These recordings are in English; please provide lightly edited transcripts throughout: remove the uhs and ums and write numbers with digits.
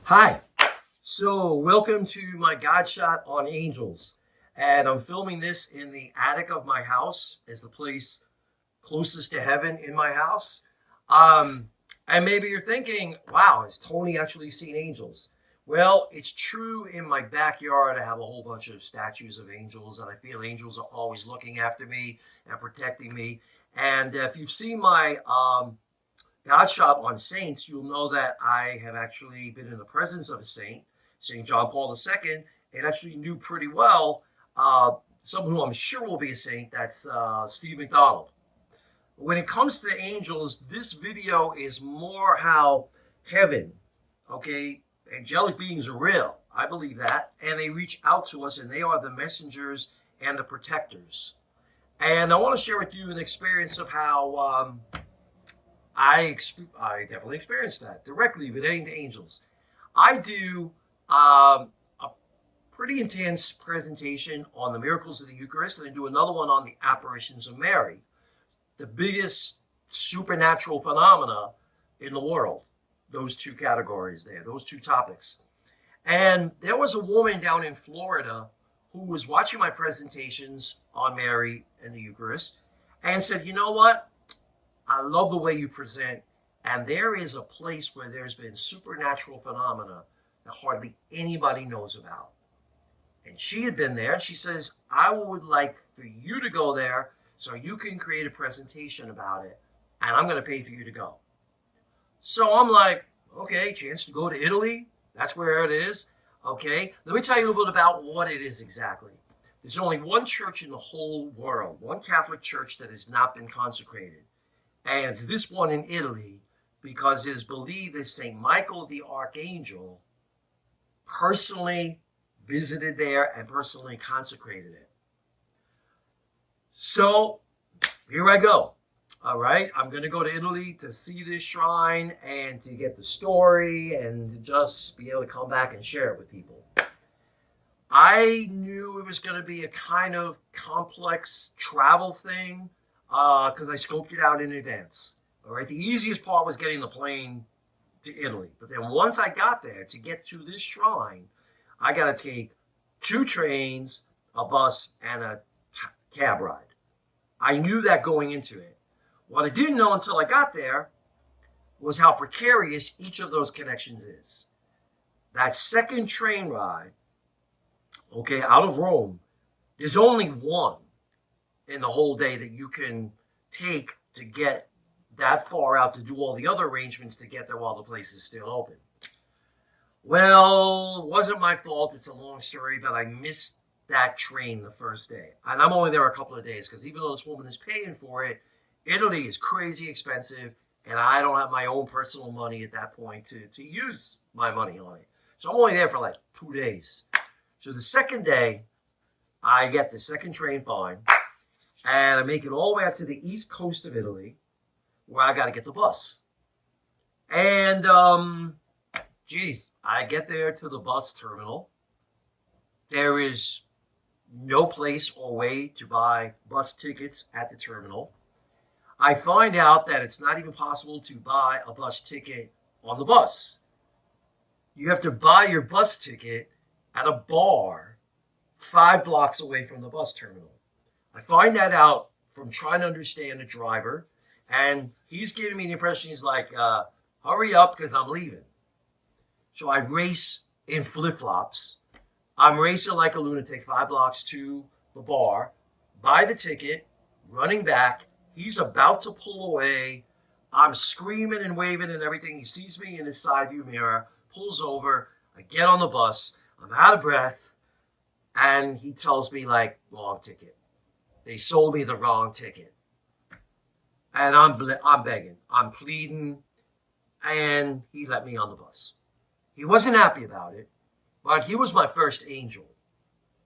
Hi. So, welcome to my God shot on angels. And I'm filming this in the attic of my house as the place closest to heaven in my house. Um, and maybe you're thinking, wow, has Tony actually seen angels? Well, it's true in my backyard. I have a whole bunch of statues of angels, and I feel angels are always looking after me and protecting me. And if you've seen my God shot on saints, you'll know that I have actually been in the presence of a saint, St. John Paul II, and actually knew pretty well someone who I'm sure will be a saint. That's Steve McDonald. When it comes to angels, this video is more how heaven, okay, angelic beings are real. I believe that. And they reach out to us, and they are the messengers and the protectors. And I want to share with you an experience of how I definitely experienced that directly relating to angels. I do a pretty intense presentation on the miracles of the Eucharist, and I do another one on the apparitions of Mary, the biggest supernatural phenomena in the world. Those two categories there, those two topics. And there was a woman down in Florida who was watching my presentations on Mary and the Eucharist and said, you know what? I love the way you present, and there is a place where there's been supernatural phenomena that hardly anybody knows about. And she had been there, and she says, I would like for you to go there so you can create a presentation about it, and I'm going to pay for you to go. So I'm like, okay, chance to go to Italy. That's where it is. Okay, let me tell you a little bit about what it is exactly. There's only one church in the whole world, one Catholic church that has not been consecrated. And it's this one in Italy because it is believed that St. Michael the Archangel personally visited there and personally consecrated it. So here I go. All right, I'm going to go to Italy to see this shrine and to get the story and to just be able to come back and share it with people. I knew it was going to be a kind of complex travel thing because I scoped it out in advance. All right, the easiest part was getting the plane to Italy. But then once I got there, to get to this shrine, I got to take 2 trains, a bus, and a cab ride. I knew that going into it. What I didn't know until I got there was how precarious each of those connections is. That second train ride, okay, out of Rome, there's only one in the whole day that you can take to get that far out to do all the other arrangements to get there while the place is still open. Well, it wasn't my fault. It's a long story, but I missed that train the first day. And I'm only there a couple of days because even though this woman is paying for it, Italy is crazy expensive, and I don't have my own personal money at that point to use my money on it. So I'm only there for like 2 days. So the second day, I get the second train fine, and I make it all the way out to the east coast of Italy, where I got to get the bus. And, I get there to the bus terminal. There is no place or way to buy bus tickets at the terminal. I find out that it's not even possible to buy a bus ticket on the bus. You have to buy your bus ticket at a bar 5 blocks away from the bus terminal. I find that out from trying to understand the driver, and he's giving me the impression he's like, hurry up because I'm leaving. So I race in flip-flops. I'm racing like a lunatic 5 blocks to the bar, buy the ticket, running back. He's about to pull away. I'm screaming and waving and everything. He sees me in his side view mirror, pulls over. I get on the bus. I'm out of breath. And he tells me, like, wrong ticket. They sold me the wrong ticket. And I'm begging. I'm pleading. And he let me on the bus. He wasn't happy about it, but he was my first angel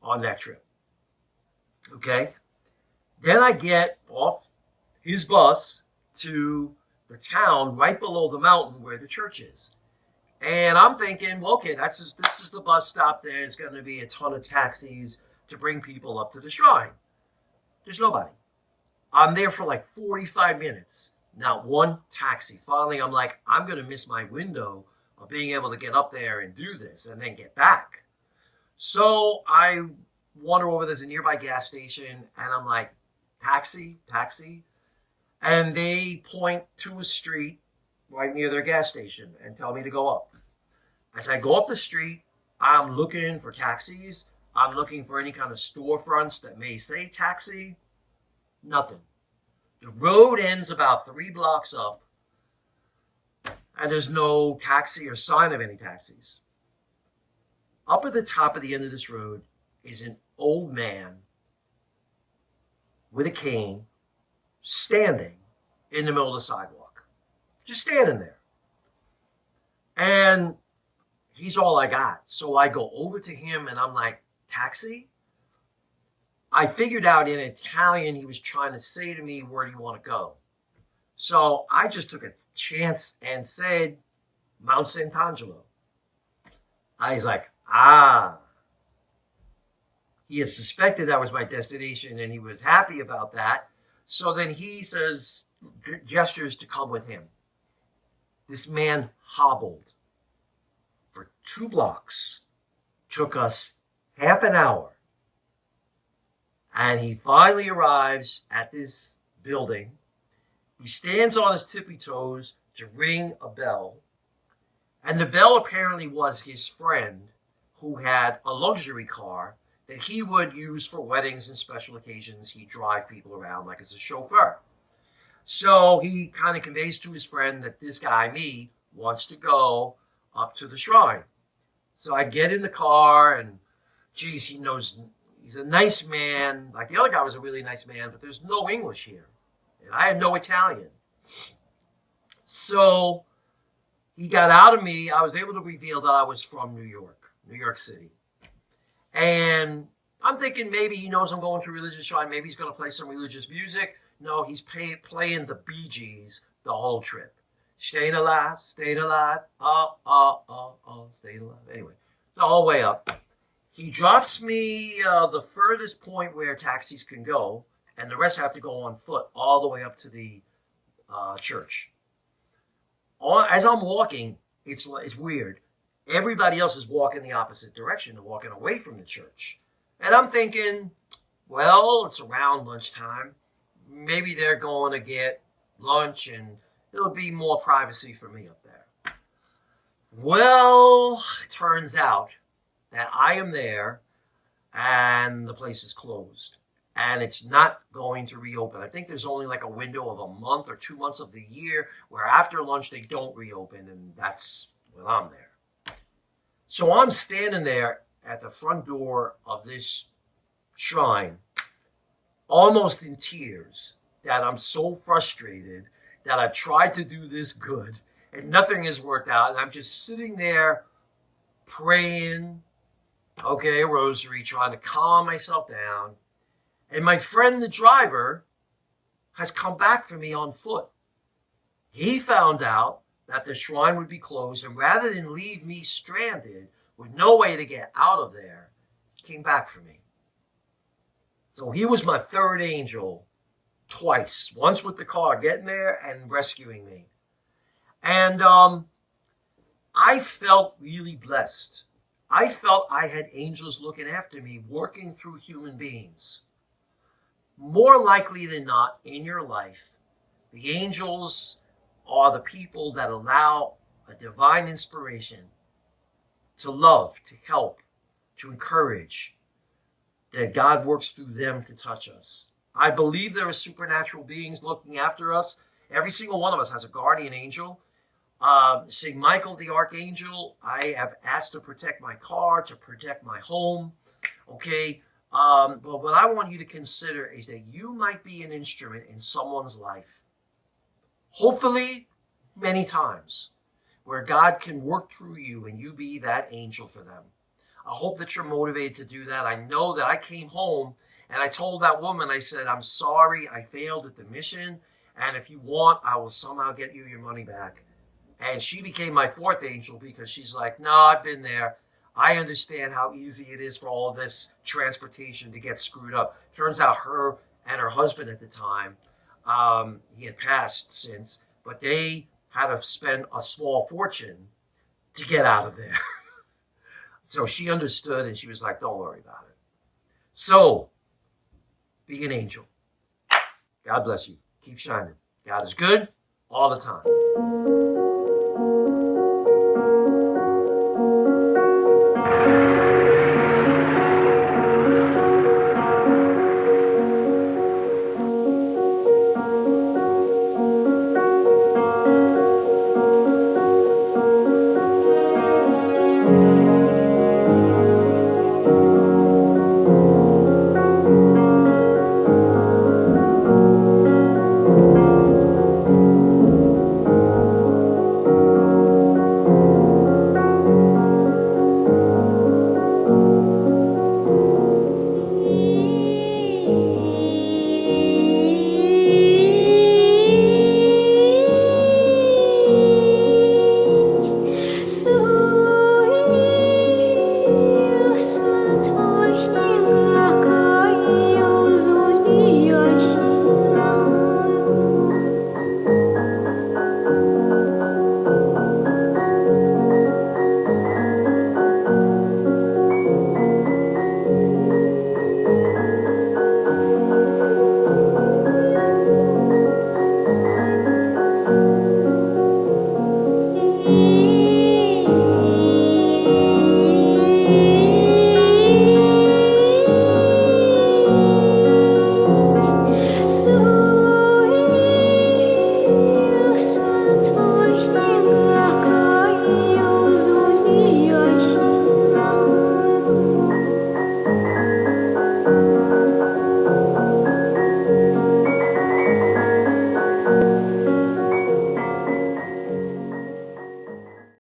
on that trip. Okay? Then I get off his bus to the town right below the mountain where the church is. And I'm thinking, well, okay, this is the bus stop there. There's going to be a ton of taxis to bring people up to the shrine. There's nobody. I'm there for like 45 minutes. Not one taxi. Finally, I'm like, I'm going to miss my window of being able to get up there and do this and then get back. So I wander over, there's a nearby gas station, and I'm like, taxi, taxi. And they point to a street right near their gas station and tell me to go up. As I go up the street, I'm looking for taxis. I'm looking for any kind of storefronts that may say taxi. Nothing. The road ends about 3 blocks up, and there's no taxi or sign of any taxis. Up at the top of the end of this road is an old man with a cane standing in the middle of the sidewalk. Just standing there. And he's all I got. So I go over to him and I'm like, taxi? I figured out in Italian he was trying to say to me, where do you want to go? So I just took a chance and said, Mount Sant'Angelo. He's like, ah. He had suspected that was my destination and he was happy about that. So then he says, gestures to come with him. This man hobbled for 2 blocks, took us half an hour. And he finally arrives at this building. He stands on his tippy toes to ring a bell. And the bell apparently was his friend who had a luxury car that he would use for weddings and special occasions. He'd drive people around like as a chauffeur. So he kind of conveys to his friend that this guy, me, wants to go up to the shrine. So I get in the car and, geez, he knows, he's a nice man. Like the other guy was a really nice man, but there's no English here. And I had no Italian. So he got out of me. I was able to reveal that I was from New York City. And I'm thinking maybe he knows I'm going to a religious shrine. Maybe he's going to play some religious music. No, he's playing the Bee Gees the whole trip. Staying alive, staying alive, staying alive. Anyway, the whole way up. He drops me the furthest point where taxis can go, and the rest have to go on foot all the way up to the church. As I'm walking, it's weird. Everybody else is walking the opposite direction. They're walking away from the church. And I'm thinking, well, it's around lunchtime. Maybe they're going to get lunch and there'll be more privacy for me up there. Well, turns out that I am there and the place is closed. And it's not going to reopen. I think there's only like a window of a month or 2 months of the year where after lunch they don't reopen, and that's when I'm there. So I'm standing there at the front door of this shrine, almost in tears, that I'm so frustrated that I've tried to do this good and nothing has worked out. And I'm just sitting there praying, okay, a rosary, trying to calm myself down. And my friend, the driver, has come back for me on foot. He found out that the shrine would be closed, and rather than leave me stranded with no way to get out of there, he came back for me. So he was my third angel twice, once with the car getting there and rescuing me. And I felt really blessed. I felt I had angels looking after me, working through human beings. More likely than not in your life, the angels are the people that allow a divine inspiration to love, to help, to encourage, that God works through them to touch us. I believe there are supernatural beings looking after us. Every single one of us has a guardian angel. St. Michael the Archangel, I have asked to protect my car, to protect my home. Okay, but what I want you to consider is that you might be an instrument in someone's life. Hopefully, many times, where God can work through you and you be that angel for them. I hope that you're motivated to do that. I know that I came home and I told that woman, I said, I'm sorry, I failed at the mission. And if you want, I will somehow get you your money back. And she became my fourth angel because she's like, no, I've been there. I understand how easy it is for all of this transportation to get screwed up. Turns out her and her husband at the time, he had passed since, but they had to spend a small fortune to get out of there. So she understood and she was like, don't worry about it. So be an angel. God bless you. Keep shining. God is good all the time.